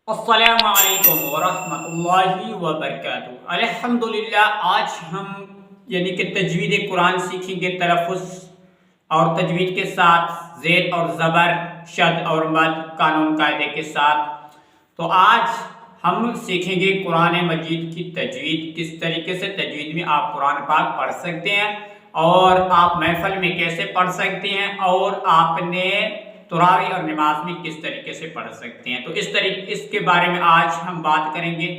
السلام علیکم ورحمۃ اللہ وبرکاتہ۔ الحمدللہ آج ہم کہ تجوید قرآن سیکھیں گے، تلفظ اور تجوید کے ساتھ، زیر اور زبر، شد اور مد، قانون قاعدے کے ساتھ۔ تو آج ہم سیکھیں گے قرآن مجید کی تجوید، کس طریقے سے تجوید میں آپ قرآن پاک پڑھ سکتے ہیں اور آپ محفل میں کیسے پڑھ سکتے ہیں، اور آپ نے تراویح اور نماز میں کس طریقے سے پڑھ سکتے ہیں۔ تو اس کے بارے میں آج ہم بات کریں گے،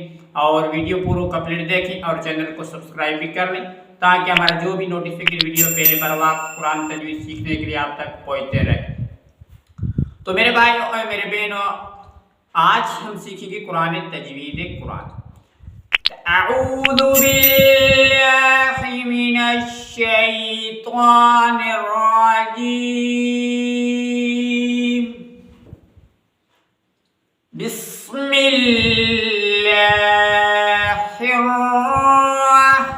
اور ویڈیو پورا کمپلیٹ دیکھیں اور چینل کو سبسکرائب بھی کر لیں تاکہ ہمارا جو بھی نوٹیفیکیشن ویڈیو پہلے بر وقت قرآن تجوید سیکھنے کے لیے آپ تک پہنچتے رہے۔ تو میرے بھائی اور میرے بہنوں، آج ہم سیکھیں گے قرآن تجوید قرآن۔ اعوذ باللہ من الشیطان الرجیم، بسم اللہ الرحمن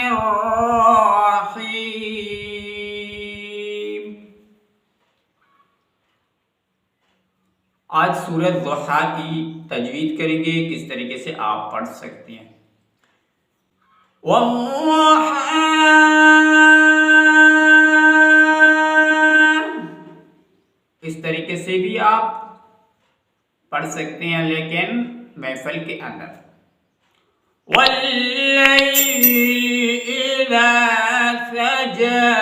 الرحیم۔ آج سورہ ضحیٰ کی تجوید کریں گے، کس طریقے سے آپ پڑھ سکتے ہیں۔ اس طریقے سے بھی آپ پڑھ سکتے ہیں، لیکن محفل کے اندر۔ وَاللَّيْلِ إِذَا سَجَىٰ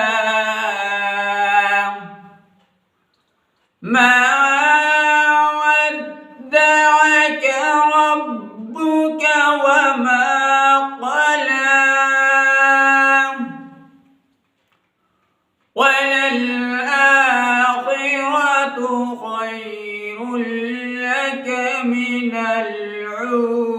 مَا وَدَّعَكَ رَبُّكَ وَمَا قَلَىٰ وَلَلْآخِرَةُ خَيْرٌ لَكَ مِنَ الْأُولَىٰ۔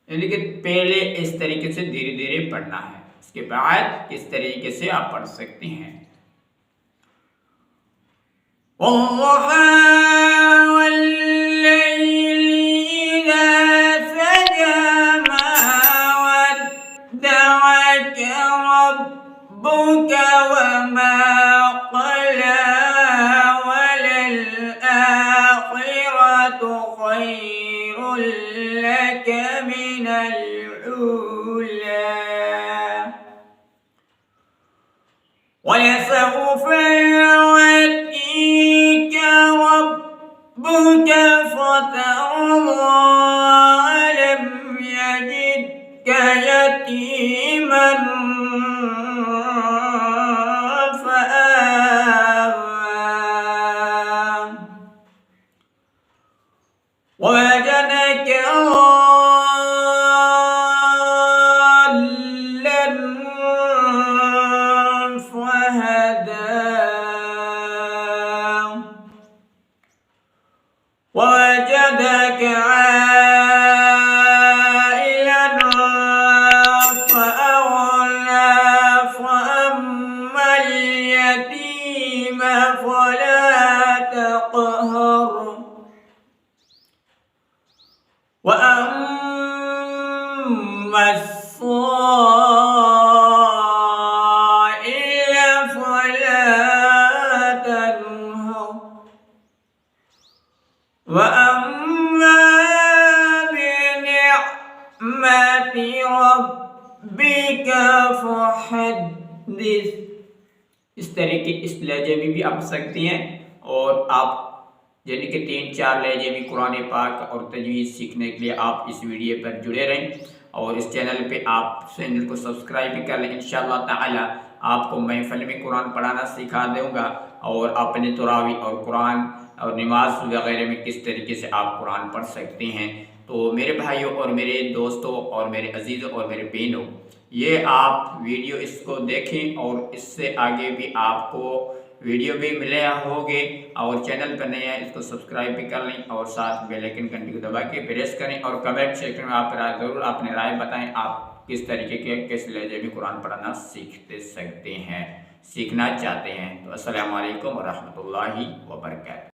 یعنی کہ پہلے اس طریقے سے دھیرے دھیرے پڑھنا ہے، اس کے بعد کس طریقے سے آپ پڑھ سکتے ہیں۔ وَاللَّيْلِ إِذَا سَجَىٰ مَا وَدَّعَكَ رَبُّكَ وَمَا قَلَىٰ وَلَلْآخِرَةُ خَيْرٌ لَكَ مِنَ الْأُولَىٰ وَلَسَوْفَ يُعْطِيكَ رَبُّكَ فَتَرْضَىٰ أَلَمْ يَجِدْكَ يَتِيمًا فَآوَىٰ وَوَجَدَكَ ضَالًّا فَهَدَىٰ وَوَجَدَكَ عَائِلًا فَأَغْنَىٰ فَأَمَّا الْيَتِيمَ فَلَا تَقْهَرْ وَأَمَّا السَّائِلَ فَلَا تَنْهَرْ وَأَمَّا بِنِعْمَةِ رَبِّكَ فَحَدِّثْ۔ اس طریقے اس لہجے میں بھی آپ سکتے ہیں، اور آپ یعنی کہ 3-4 لہجے میں قرآن پاک اور تجوید سیکھنے کے لیے آپ اس ویڈیو پر جڑے رہیں، اور اس چینل پہ آپ چینل کو سبسکرائب بھی کر لیں۔ انشاءاللہ تعالی آپ کو محفل میں قرآن پڑھانا سکھا دوں گا، اور اپنے تراویح اور قرآن اور نماز وغیرہ میں کس طریقے سے آپ قرآن پڑھ سکتے ہیں۔ تو میرے بھائیوں اور میرے دوستوں اور میرے عزیزوں اور میرے بہنوں، یہ آپ ویڈیو اس کو دیکھیں، اور اس سے آگے بھی آپ کو ویڈیو بھی ملے ہوگے، اور چینل پر نئے ہیں اس کو سبسکرائب بھی کر لیں، اور ساتھ بیل آئیکن گھنٹی کو دبا کے پریس کریں، اور کمنٹ سیکشن میں آپ ضرور اپنے رائے بتائیں، آپ کس طریقے کے کس لہجے میں قرآن پڑھنا سیکھنا چاہتے ہیں۔ تو السلام علیکم ورحمۃ اللہ وبرکاتہ۔